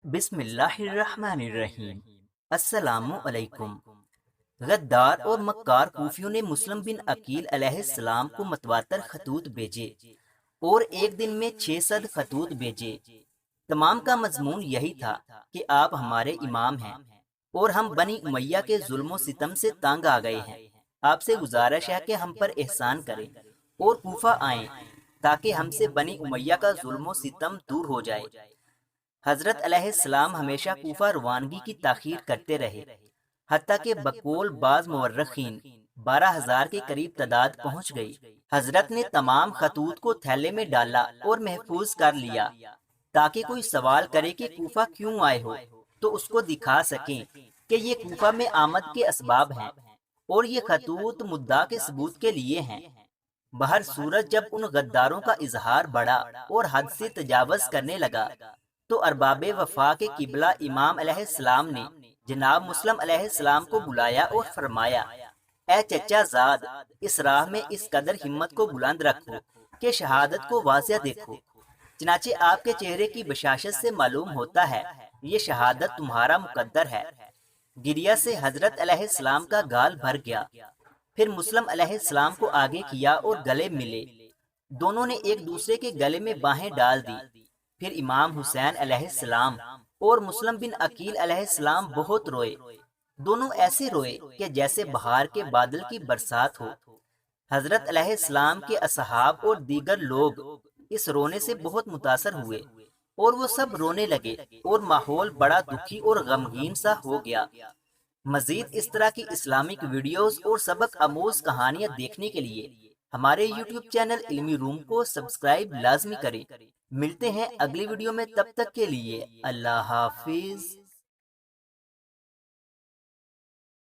بسم اللہ الرحمن الرحیم۔ السلام علیکم۔ غدار اور مکار کوفیوں نے مسلم بن عقیل علیہ السلام کو متواتر خطوط بھیجے اور ایک دن میں 600 خطوط بھیجے۔ تمام کا مضمون یہی تھا کہ آپ ہمارے امام ہیں اور ہم بنی امیہ کے ظلم و ستم سے تنگ آ گئے ہیں۔ آپ سے گزارش ہے کہ ہم پر احسان کریں اور کوفہ آئیں تاکہ ہم سے بنی امیہ کا ظلم و ستم دور ہو جائے۔ حضرت علیہ السلام ہمیشہ کوفہ روانگی کی تاخیر کرتے رہے، حتیٰ کہ بقول بعض مورخین 12,000 کے قریب تعداد پہنچ گئی۔ حضرت نے تمام خطوط کو تھیلے میں ڈالا اور محفوظ کر لیا تاکہ کوئی سوال کرے کہ کوفہ کیوں آئے ہو تو اس کو دکھا سکیں کہ یہ کوفہ میں آمد کے اسباب ہیں اور یہ خطوط مدعا کے ثبوت کے لیے ہیں۔ بہر صورت جب ان غداروں کا اظہار بڑھا اور حد سے تجاوز کرنے لگا تو ارباب وفا کے قبلہ امام علیہ السلام نے جناب مسلم علیہ السلام کو بلایا اور فرمایا، اے چچا زاد، اس راہ میں اس قدر ہمت کو بلند رکھو کہ شہادت کو واضح دیکھو۔ چنانچہ آپ کے چہرے کی بشاشت سے معلوم ہوتا ہے یہ شہادت تمہارا مقدر ہے۔ گریہ سے حضرت علیہ السلام کا گال بھر گیا۔ پھر مسلم علیہ السلام کو آگے کیا اور گلے ملے۔ دونوں نے ایک دوسرے کے گلے میں باہیں ڈال دی۔ پھر امام حسین علیہ السلام اور مسلم بن عقیل علیہ السلام بہت روئے۔ دونوں ایسے روئے کہ جیسے بہار کے بادل کی برسات ہو۔ حضرت علیہ السلام کے اصحاب اور دیگر لوگ اس رونے سے بہت متاثر ہوئے اور وہ سب رونے لگے اور ماحول بڑا دکھی اور غمگین سا ہو گیا۔ مزید اس طرح کی اسلامک ویڈیوز اور سبق آموز کہانیاں دیکھنے کے لیے ہمارے یوٹیوب چینل علمی روم کو سبسکرائب لازمی کریں۔ ملتے ہیں اگلی ویڈیو میں، تب تک کے لیے اللہ حافظ۔